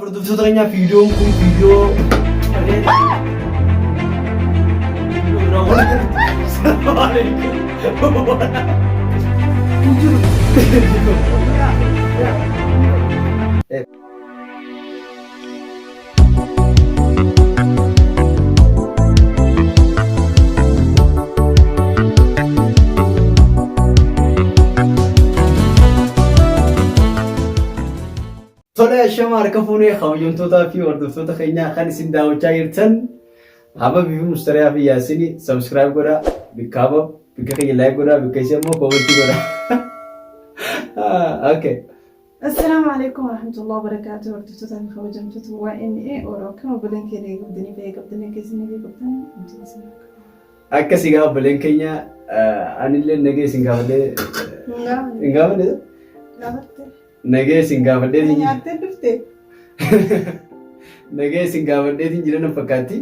Hordoftoota keenyaa fiidiyoon kun fiidiyoo Tole shama harka fuunee kabajamtootaa fi hordoftoota keenyaa kan isin daawwachaa jirtan Habibi Mustariyaa fi Yaasini subscribe godhaa bikkaaba bikka keenya like godhaa bikka ishee immoo comment godhaa. Okay. Assalamu alaikum warahmatullahi wabarakatuh. Hordoftoota fi kabajamtoota waa'ee Oromoo bileen keenya guddinii fi eegabdanii keessanii fi guddinii. Akkasii gaafa bileen keenya anillee nagee isin gaafadhee hin gaafadhee? Gaafatte. Nagee isin gaafadheetiin nyaattee dhuftee? Nagee isin gaafadheetiin jiran fakkaatti.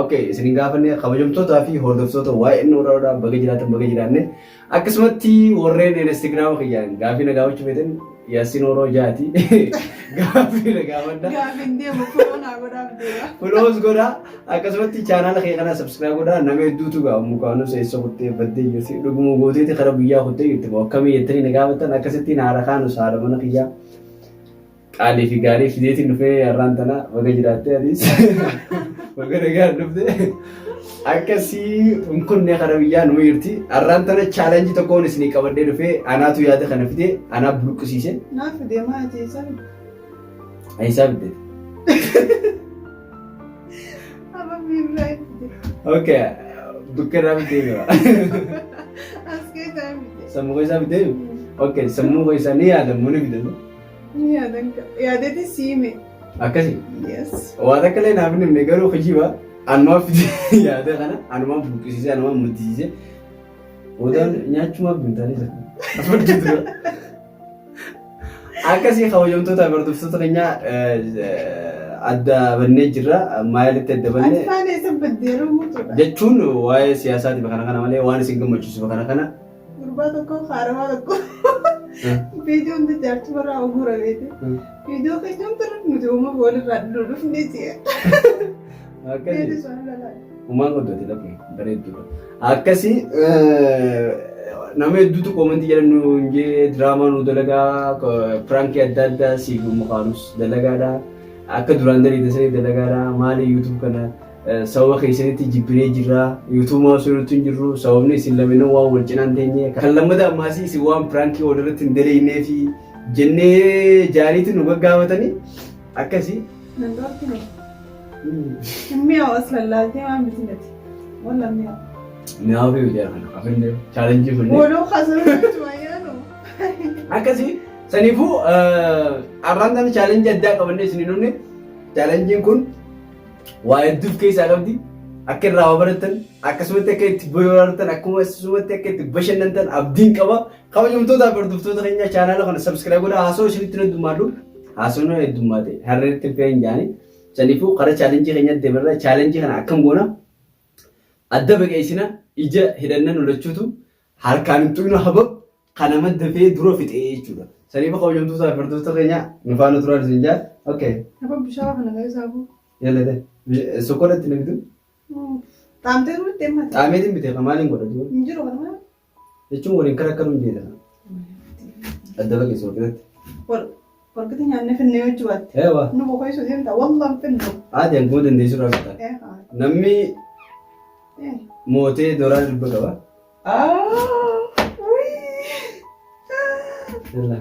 Okay, isin gaafannee kabajamtootaa fi hordoftoota waa'ee Oromoo baga jiraatan baga jiraanne akkasumatti warreen Instagram kiyyaan gaafii na gaafachuu feetan Yaasin Oromoo jaati. Gaafii na gaafadha. Gaafiin deemu fuloonaa godhaaf deema. Fuloos godhaa akkasumatti chaanaala kee kana subscribe godhaa nama hedduutu gaafamu kaanu seessa kuttee baddee jirti dhuguma gooteeti kara biyyaa kuttee jirti akkamii jettanii na gaafatan akkasittiin haara kaanu saara mana kiyyaa qaalii fi gaarii fideetiin dhufee har'aan tana baga jiraattee adiis baga nagaa dhufte akkasii kunne kara biyyaa numa jirti har'aan tana chaalenjii tokkoon isinii qabadhee dhufee anaatu yaada kana fidee anaa buluqqisiise. Naaf fidee maa jeesan? Ayisaa fidee. Habibi Ibrahim fidee. Okay, bukkeerraa fidee jira. Askee isaa fidee. Sammuu isaa fidee? Okay, sammuu isaa ni yaadamu ni fidee. Ni yaadan yaadeeti siime. Akkasii? Yes. Waan akka illee naaf hin himne garuu hojiiwaa anumaa fidee yaada kana anumaa buqqisiisee anumaa muddisiisee odaan nyaachumaaf bintanii jira. Akkasii kabajamtoota hordoftoota keenyaa adda bannee jirra maalitti adda bannee afaan isa baddeeroo mutuudha jechuun waa'ee siyaasaati bakana kana malee waan isin gammachiisu bakana kana gurbaa tokko haaramaa tokko viidiyoo hundi jaartu barraa ogura beete viidiyoo keenyaan turre nuti uumama walirraa dhufnee ji'a. akkasii uumaan godhate laphee bareedduudha akkasii nama hedduutu koomentii jedhan injee diraamaa nu dalagaa pirankii adda addaa siif mukaanus dalagaadha akka duraan daliita sanii dalagaadha maali yuutuub kana sababa keessanitti jibbinee jirra yuutuub maasoo irratti hin jirru sababni isin lameenuu waan wal cinaan teenye kan lammata ammaasii isin waan pirankii walirratti hin daleeynee fi jennee jaariitti nu gaggaafatanii akkasii. Nandoorti ne. Mi'a waslallaaltee waan bitinati. Walla mi'a. Mi'aa fi hojii kana afaan chaalenjii funnee. Waloo haasawwatu waayyaanu. Akkasii saniifuu har'aan tana chaalenjii addaa qabannee isin himne chaalenjiin kun waa hedduuf keessaa qabdi akka irraa baratan akkasumatti akka itti bohaartan akkasumatti akka itti bashannantan abdiin qaba kabajamtoota fi hordoftoota keenya chaanaala kana subscribe godhaa haasoo isinitti heddummaadhu haasoo heddummaate harreetti fe'an jaanii saniifuu karaa chaalenjii keenyatti deemarra chaalenjii kana akkam goona adda baqeessina ija hidhannan holachuutu harkaan hin tuqnu habab kana maddafee dura fixee jechuudha. Saniifuu kabajamtoota fi hordoftoota keenya nu faana turaa isin jaa. Okay. Habab bishaan kana keessaa buu. Yalla sokolatti nagdu. Taamtee ruutti deemata. Taameetiin bitee maaliin godhatu? Hin jiru kana maal? Jechuun waliin karaa akkamii jeeta? Adda baqeessa waqilatti. Warqiti nyaanne finnee hojii waatte. Eewa. Nu boqoo isoo deemta wallaan finnu. Ati angoo dandeessu irraa qabata. Namni mootee dooraan dhibba qaba. Yalla.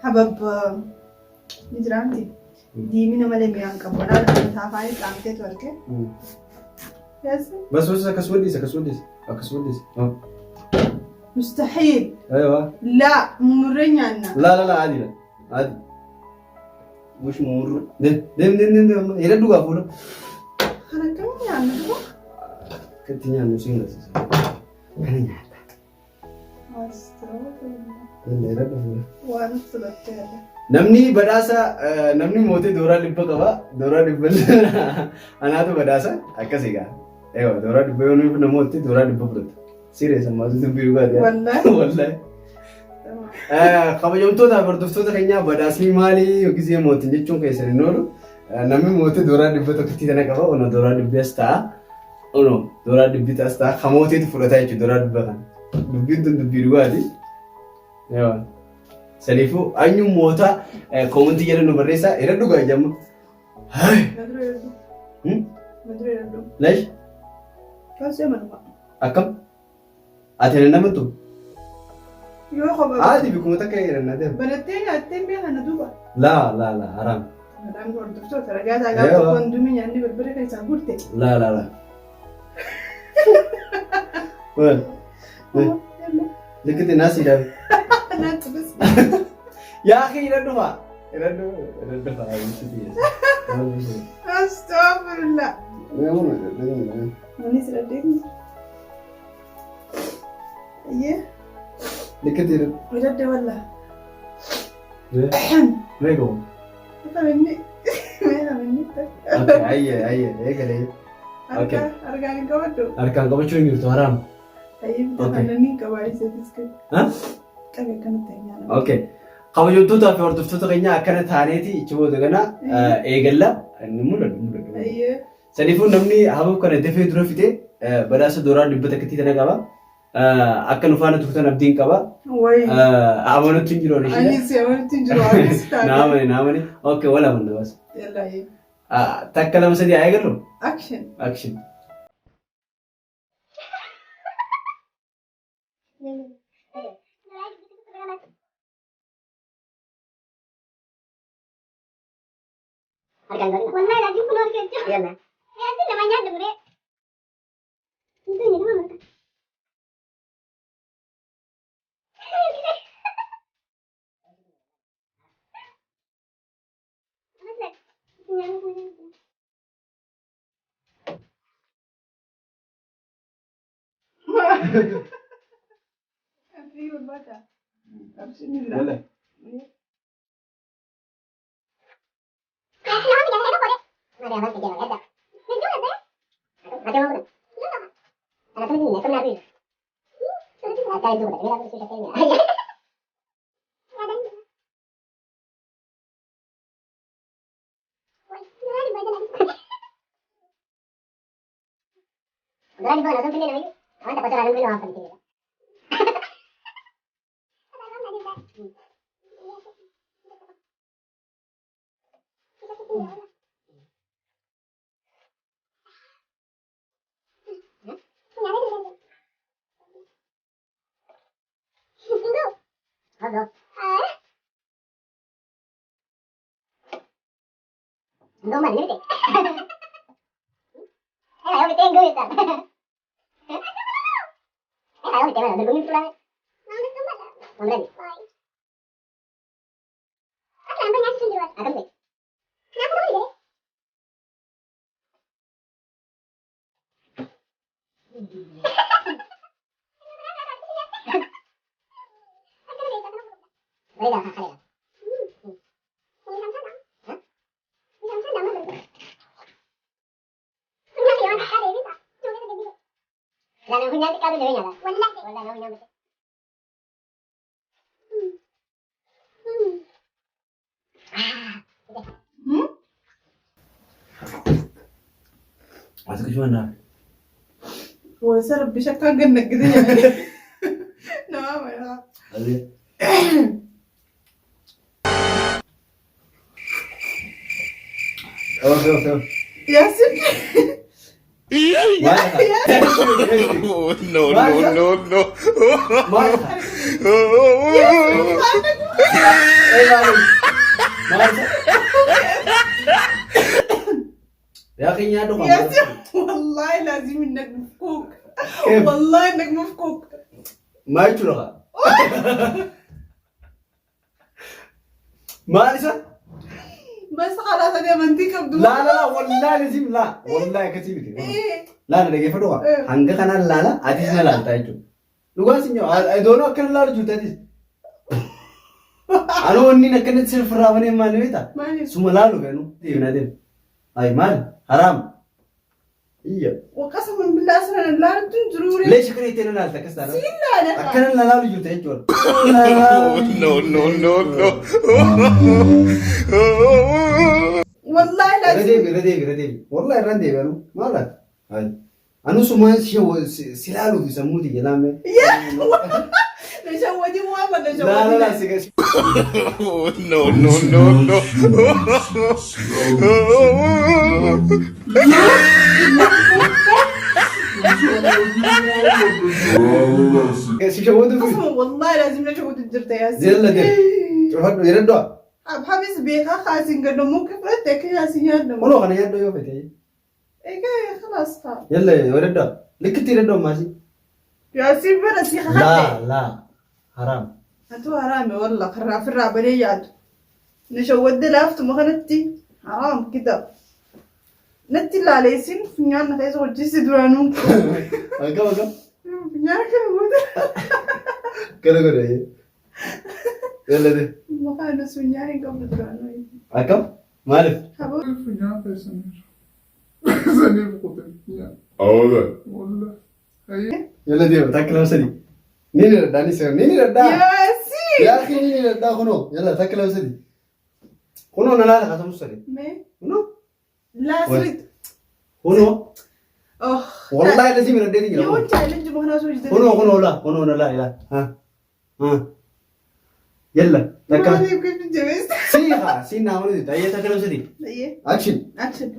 Habab ni jiraanti. Diimina malee mi'aan qabu. Walaala taafaan qaamteetu arge. Yes. Bas akkasumas. مستحيل. ايوه. لا مرني عنا. لا عادي عادي. مش مر. دم يردوا قفوله. أنا كم يعني؟ كنت يعني مسينا. كان يعني. وأنا طلعت. Namni badhaasa namni mootii dooraa dhibba qaba dooraa dhibba anaatu badhaasa akkasii gaa eewa dooraa dhibba yoo nuyi namooti dooraa dhibba fudhata. Serious amma dubbii dhugaati. Wallahi. Wallahi. kabajamtoota hordoftoota keenyaa badhaasni maalii yookiin mootiin jechuun keessan hin oolu. Namni mootii dooraa dhibba tokkotti tana qaba. Ono dooraa dhibbees ta'a. Ono dooraa dhibbitas ta'a. Kamootiitu fudhataa jechuudha dooraa dhibba kana. Dubbiin tun dubbii dhugaati. Saniifuu anyuun moota koomantii jedhan nu barreessaa. Irra dhugaa jamma. Leesh? Akkam? Ati na nama tu? Yoo qofa. Ati bikkuma takka jedhan ati. Barattee nyaattee beekana duuba. Laa haram. Madaan hordoftoota ragaa taagaa tokkoon dumii nyaanni balbala keessaa guutte. Laa. Well. Likkite naasi daabe. Naatti bas. Yaa akhi irra dhufa. Astaghfirullah. Manis irra deemu. Ayyee. Likkite irra. Irra deewalla. Meeqoo? Minni. Okay, ayyee, eegalee. Harkaan qabadhu. Harkaan qabachuu hin jirtu haraam. Ayyee bitatanii qabaa isaatiis qabu. Qabe akkanatti nyaanama. Okay. Kabajamtootaa fi hordoftoota keenya akkana taaneeti ichi booda kana eegalla. Inni mul'atu. Ayyee. Saniifuu namni habaaf kana dafee dura fite badhaasa dooraa dhibba takkatti tana qaba. Akka nu faana turtan abdiin qaba. Amanutti hin jiru. Anis amanutti hin jiru. Naamani. Okay, wala manna bas. Yallaayyee. Takka lama sadii haa eegallu. Action. Wallahi lagi keluar kerja. Iyalah. Ya itu namanya dulu. Itu ini mama. Afi berbata. Bismillah. Boleh. No me olvides. Yo que tengo esta. Yo que tengo, ¿dónde está? ¿Dónde está? Akan banyak sendiri. Akan baik. Kenapa dulu deh? Baiklah, kalian. Jangan punya tiga dulu ya, Wallahi punya. Ati ke mana? Wasa Rabbi shakka ganna gidan ya. Na mara. Ali. Okay. Yasin. Oh, no. يا أخي يا دوما. والله لازم إنك مفكوك. والله إنك مفكوك. ما يجرها. ما لسه. بس خلاص أنا منتيك بدو. لا والله لازم لا والله كثير. لا أنا كيف أدوها؟ هنگا كنا لا أتيسنا لا تايجو. لغة سينيو I don't know كنا لا جوتا ديس. أنا وني نكنت سير فرابني ما نويتا. سوما لا لو كانوا تيجي نادين. أي مال حرام. Iya. وقسما بالله اصلا لا تنجروا لي ليش كنت تنال تكسر؟ لا لا أكن لا لا يجوت هيجور. No, no, no, no. والله لازم رديبي والله رديبي أنا ما لا هاي أنا سمعت شيء سلالو في سمودي جنامه. نشودي موافق لا نشودي لا لا سيجار. No, no, no, no. سيشودو في. قسما والله لازم نشود الجرت يا سيدي زين لا دي. شوفك يردوا. اب حبيس بيخا خاسين قد مو كفرتك يا سيدي ولو أنا يردوا يوم بتاعي. ايه خلاص خلاص يلا يردوا. لكن يردوا ماشي. يا سيدي بلا سيخا لا حرام. انتو حرامي والله خرا في الرابريات نشود لافت مخنتي حرام كده نتي لا ليسين فنيان نخيس وجيسي درانون أكم. فنيان كده كده يلا دي. ما كانوا فنيان قبل درانون أكم. مالف. حبوب الفنيان في سمير سمير قتل Ahora. والله هي يلا دي تاكل وسدي. نيني رداني سير نيني ردا. يا سي يا أخي نيني ردا خنو يلا تاكل وسدي. خنو نلا لا خاتم سري. مي خنو لا سريت خنو اخ والله لازم ردني يا كده. وانت على ما سويت خنو لا ها يلا ما تاكل. ادري كيف تجوز سيها سينا عمري ده هي تاكل وسدي. ايه أكشن. اكشن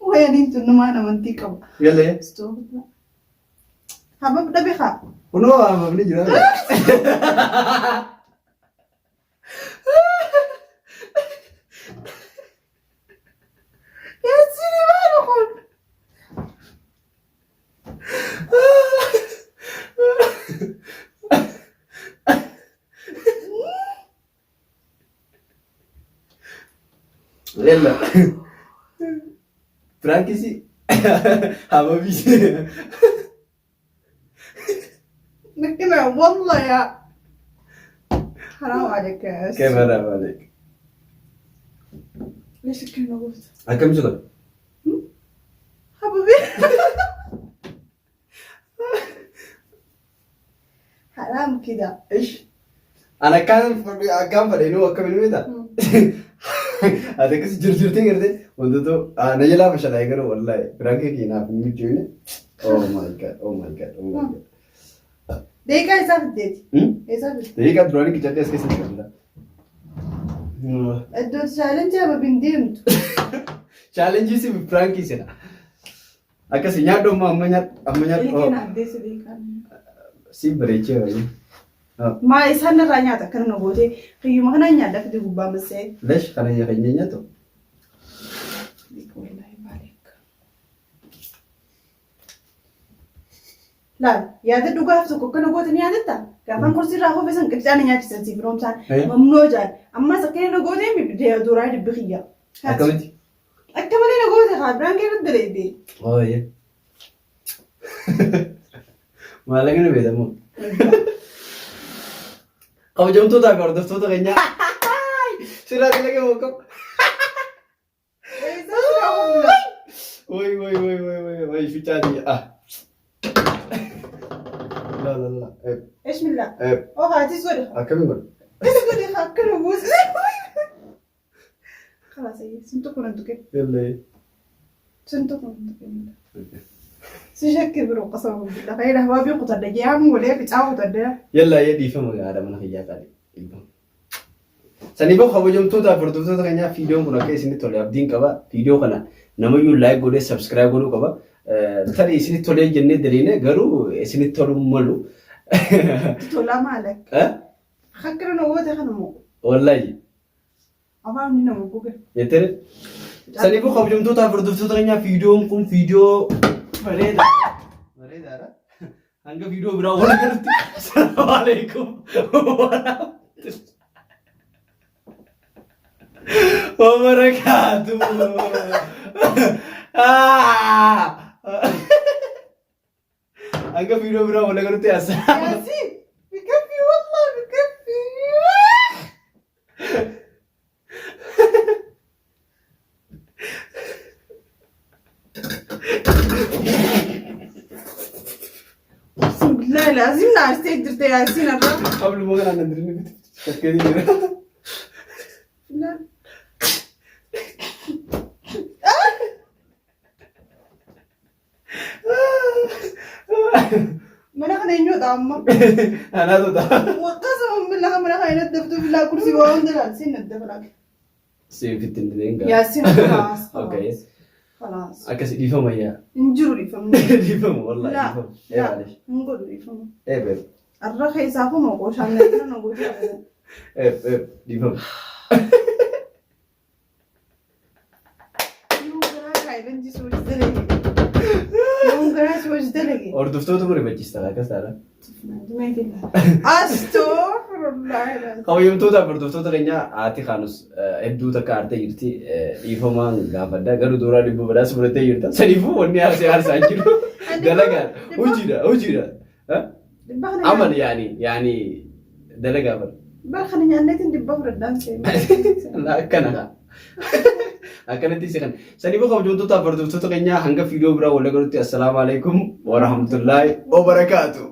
وين انتو انه انا منطقه يلا يا. حباب ده بخا خنو ما بنيجي ده. يا سيدي ما نقول يلا. فرانكيسي. حبابي. لكن والله يا حرام عليك يا كيف حرام عليك؟ ليش كنا قلت أكم شغل؟ حبيبي حرام كده إيش؟ أنا كان فرينو أكم من ميدا. هذا كيس جرجرتين كده وندو أنا يلا مش لاقي كده والله فرانكي كينا في ميتيونه. Oh my god. ده كاي سافدتي سافدت ده كان دروني كده كيس كيس كده. الدور challenge ya babindimtu challenge si frankie sina aka sinya do ma amanya oh desi dikan si breche wai ma isan ranya ta karna gote kai ma kana nya da fidi gubba mase lesh kana ya kanya to wallahi malik la ya da duga hafsu ko kana gote ni adatta gaban kursi ra ho besan kirjani nya ci santi brom san mamno jan amma sakene gote mi de dura di biya akamati أكمل أنا قلت خابران كيف تدري oh iya malah kan beda mu kau jam tu tak kau tu kayaknya sudah lagi mau kau woi sudah dia la إيش من لا eh أوه هاتي سوري akamin gol إيش قولي خاكر وبوس خلاص هي سنتكم أنتوا كده yalla سنتكم أنتوا كده سيشكل برو قسما بالله خير هو بيقطع دجام ولا بيتعاود ده yalla ya di fama ga ada mana khiyya kali sani ba khabo jom to da furtu to kanya video kun ka isini tole abdin ka ba video kana namayu like gode subscribe godu ka ba tari isini tole jenne derine garu isini tolu malu تطلع مالك خاكر أنا هو ده خنمو wallahi أبغى مني نمو yetere sani ba khabo jom to da furtu to kanya video kun video mareda ra hanga video bra wala karti assalamu alaikum wabarakatuh hanga video bra wala karti assalamu ياسين بكفي والله بكفي والله لازم ناس تقدر تياسين الرب قبل ما كان ندري فكرني لا mana kana inyo damma انا ضد وقسما بالله mana kana دفتو بالله كرسي وان دلال سين الدبلك سيف التندين ياسين خلاص اوكي خلاص اكس يفهم يا انجروا يفهم يفهم والله لا يفهم ايه لا معلش نقول يفهم ايه بيب الرخ يسافو موقوش عندنا نقول ايه بيب يفهم يوم كنا كايلن جي سوج دلقي يوم كنا سوج دلقي और दोस्तों तो पूरे बच्चे स्टार का सारा استغفر الله العظيم قوي يوم تودا पर दोस्तों तो लेना आती खानुस एड्डू तक काटते यर्ती इफोमान गाबड़ा गरु दोरा डिब्बो बड़ा सुबरते यर्ता सनीफो वन्नी यार सांचिरो दलगा उजीरा ها عمل يعني دلقا بر بل خليني أنتي ندبّر الدان سيم لا كنا أكنت تيسكن سني بقى وجودو تابردو تتوقعنا هنگا فيديو برا ولا قلت السلام عليكم ورحمة الله وبركاته